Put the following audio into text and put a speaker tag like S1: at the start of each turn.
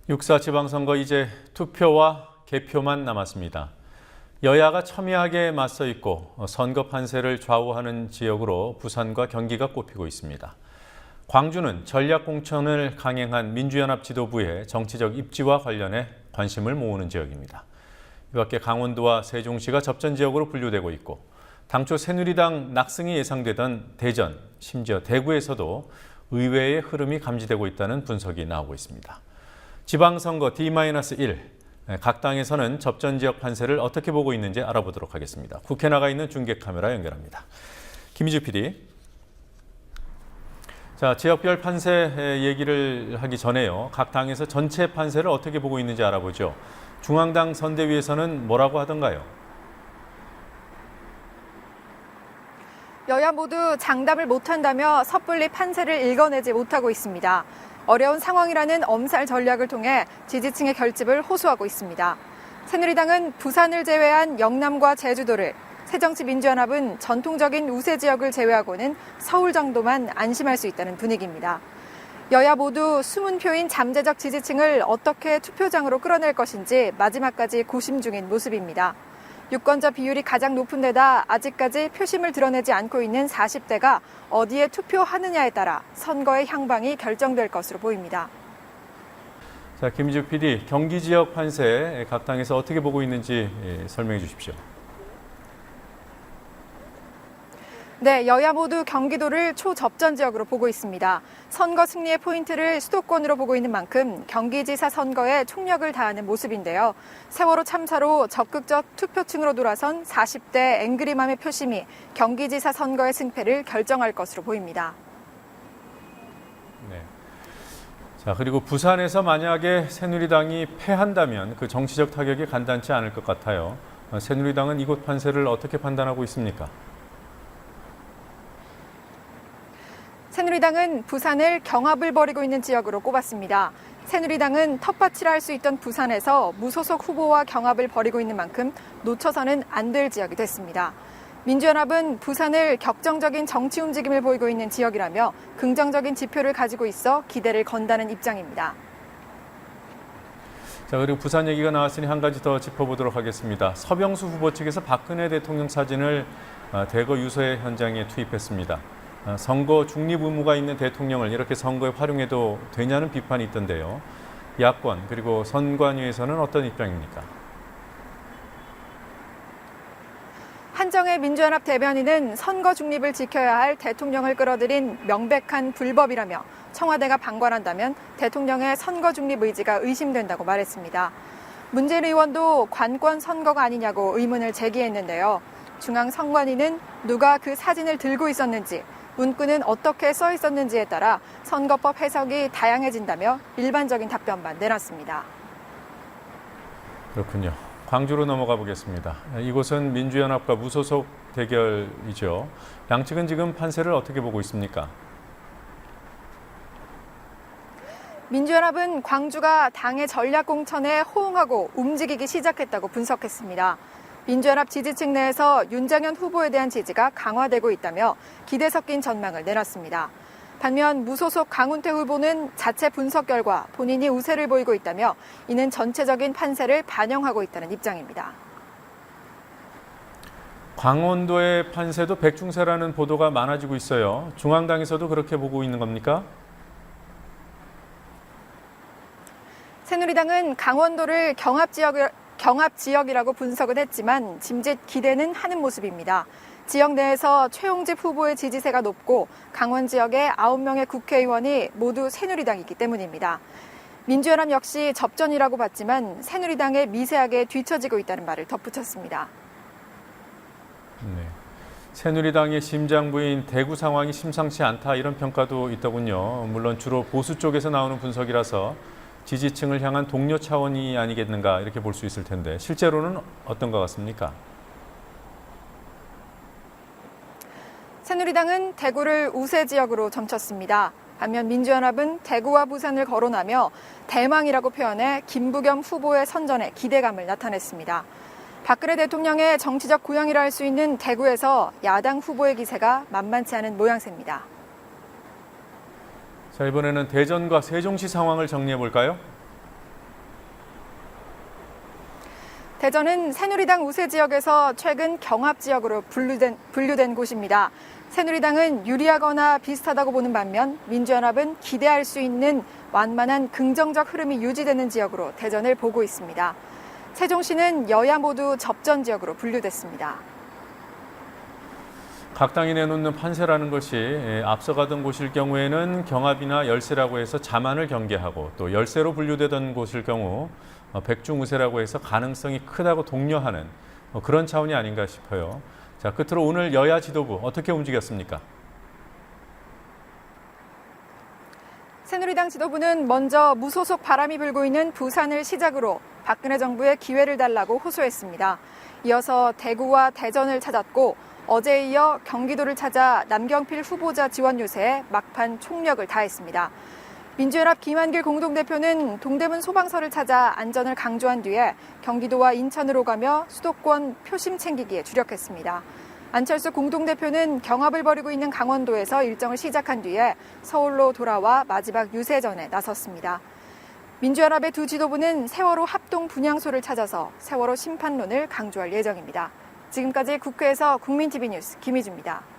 S1: 6.4 지방선거 이제 투표와 개표만 남았습니다. 여야가 첨예하게 맞서 있고 선거 판세를 좌우하는 지역으로 부산과 경기가 꼽히고 있습니다. 광주는 전략공천을 강행한 민주연합 지도부의 정치적 입지와 관련해 관심을 모으는 지역입니다. 이 밖에 강원도와 세종시가 접전 지역으로 분류되고 있고 당초 새누리당 낙승이 예상되던 대전, 심지어 대구에서도 의외의 흐름이 감지되고 있다는 분석이 나오고 있습니다. 지방선거 D-1, 각 당에서는 접전 지역 판세를 어떻게 보고 있는지 알아보도록 하겠습니다. 국회 나가 있는 중계 카메라 연결합니다. 김희주 PD. 자, 지역별 판세 얘기를 하기 전에요. 각 당에서 전체 판세를 어떻게 보고 있는지 알아보죠. 중앙당 선대위에서는 뭐라고 하던가요?
S2: 여야 모두 장담을 못한다며 섣불리 판세를 읽어내지 못하고 있습니다. 어려운 상황이라는 엄살 전략을 통해 지지층의 결집을 호소하고 있습니다. 새누리당은 부산을 제외한 영남과 제주도를, 새정치민주연합은 전통적인 우세 지역을 제외하고는 서울 정도만 안심할 수 있다는 분위기입니다. 여야 모두 숨은 표인 잠재적 지지층을 어떻게 투표장으로 끌어낼 것인지 마지막까지 고심 중인 모습입니다. 유권자 비율이 가장 높은 데다 아직까지 표심을 드러내지 않고 있는 40대가 어디에 투표하느냐에 따라 선거의 향방이 결정될 것으로 보입니다.
S1: 자, 김희주 PD, 경기 지역 판세 각 당에서 어떻게 보고 있는지 설명해 주십시오.
S2: 네, 여야 모두 경기도를 초접전 지역으로 보고 있습니다. 선거 승리의 포인트를 수도권으로 보고 있는 만큼 경기지사 선거에 총력을 다하는 모습인데요. 세월호 참사로 적극적 투표층으로 돌아선 40대 앵그리맘의 표심이 경기지사 선거의 승패를 결정할 것으로 보입니다.
S1: 네. 자, 그리고 부산에서 만약에 새누리당이 패한다면 그 정치적 타격이 간단치 않을 것 같아요. 새누리당은 이곳 판세를 어떻게 판단하고 있습니까?
S2: 새누리당은 부산을 경합을 벌이고 있는 지역으로 꼽았습니다. 새누리당은 텃밭이라 할 수 있던 부산에서 무소속 후보와 경합을 벌이고 있는 만큼 놓쳐서는 안 될 지역이 됐습니다. 민주연합은 부산을 격정적인 정치 움직임을 보이고 있는 지역이라며 긍정적인 지표를 가지고 있어 기대를 건다는 입장입니다.
S1: 자, 그리고 부산 얘기가 나왔으니 한 가지 더 짚어보도록 하겠습니다. 서병수 후보 측에서 박근혜 대통령 사진을 대거 유세 현장에 투입했습니다. 선거 중립 의무가 있는 대통령을 이렇게 선거에 활용해도 되냐는 비판이 있던데요. 야권 그리고 선관위에서는 어떤 입장입니까?
S2: 한정혜 민주연합 대변인은 선거 중립을 지켜야 할 대통령을 끌어들인 명백한 불법이라며 청와대가 방관한다면 대통령의 선거 중립 의지가 의심된다고 말했습니다. 문재인 의원도 관권 선거가 아니냐고 의문을 제기했는데요. 중앙선관위는 누가 그 사진을 들고 있었는지, 문구는 어떻게 써 있었는지에 따라 선거법 해석이 다양해진다며 일반적인 답변만 내놨습니다.
S1: 그렇군요. 광주로 넘어가 보겠습니다. 이곳은 민주연합과 무소속 대결이죠. 양측은 지금 판세를 어떻게 보고 있습니까?
S2: 민주연합은 광주가 당의 전략공천에 호응하고 움직이기 시작했다고 분석했습니다. 민주연합 지지층 내에서 윤장현 후보에 대한 지지가 강화되고 있다며 기대 섞인 전망을 내놨습니다. 반면 무소속 강훈태 후보는 자체 분석 결과 본인이 우세를 보이고 있다며 이는 전체적인 판세를 반영하고 있다는 입장입니다.
S1: 강원도의 판세도 백중세라는 보도가 많아지고 있어요. 중앙당에서도 그렇게 보고 있는 겁니까?
S2: 새누리당은 강원도를 경합 지역이라고 분석은 했지만 짐짓 기대는 하는 모습입니다. 지역 내에서 최용집 후보의 지지세가 높고 강원 지역의 9명의 국회의원이 모두 새누리당이기 때문입니다. 민주연합 역시 접전이라고 봤지만 새누리당에 미세하게 뒤처지고 있다는 말을 덧붙였습니다.
S1: 네. 새누리당의 심장부인 대구 상황이 심상치 않다 이런 평가도 있더군요. 물론 주로 보수 쪽에서 나오는 분석이라서 지지층을 향한 동료 차원이 아니겠는가 이렇게 볼 수 있을 텐데 실제로는 어떤 것 같습니까?
S2: 새누리당은 대구를 우세 지역으로 점쳤습니다. 반면 민주연합은 대구와 부산을 거론하며 대망이라고 표현해 김부겸 후보의 선전에 기대감을 나타냈습니다. 박근혜 대통령의 정치적 고향이라 할 수 있는 대구에서 야당 후보의 기세가 만만치 않은 모양새입니다.
S1: 자, 이번에는 대전과 세종시 상황을 정리해 볼까요?
S2: 대전은 새누리당 우세 지역에서 최근 경합 지역으로 분류된 곳입니다. 새누리당은 유리하거나 비슷하다고 보는 반면 민주연합은 기대할 수 있는 완만한 긍정적 흐름이 유지되는 지역으로 대전을 보고 있습니다. 세종시는 여야 모두 접전 지역으로 분류됐습니다.
S1: 각 당이 내놓는 판세라는 것이 앞서가던 곳일 경우에는 경합이나 열세라고 해서 자만을 경계하고 또 열세로 분류되던 곳일 경우 백중우세라고 해서 가능성이 크다고 독려하는 그런 차원이 아닌가 싶어요. 자, 끝으로 오늘 여야 지도부 어떻게 움직였습니까?
S2: 새누리당 지도부는 먼저 무소속 바람이 불고 있는 부산을 시작으로 박근혜 정부에 기회를 달라고 호소했습니다. 이어서 대구와 대전을 찾았고 어제에 이어 경기도를 찾아 남경필 후보자 지원 유세에 막판 총력을 다했습니다. 민주연합 김한길 공동대표는 동대문 소방서를 찾아 안전을 강조한 뒤에 경기도와 인천으로 가며 수도권 표심 챙기기에 주력했습니다. 안철수 공동대표는 경합을 벌이고 있는 강원도에서 일정을 시작한 뒤에 서울로 돌아와 마지막 유세전에 나섰습니다. 민주연합의 두 지도부는 세월호 합동 분향소를 찾아서 세월호 심판론을 강조할 예정입니다. 지금까지 국회에서 국민TV 뉴스 김희주입니다.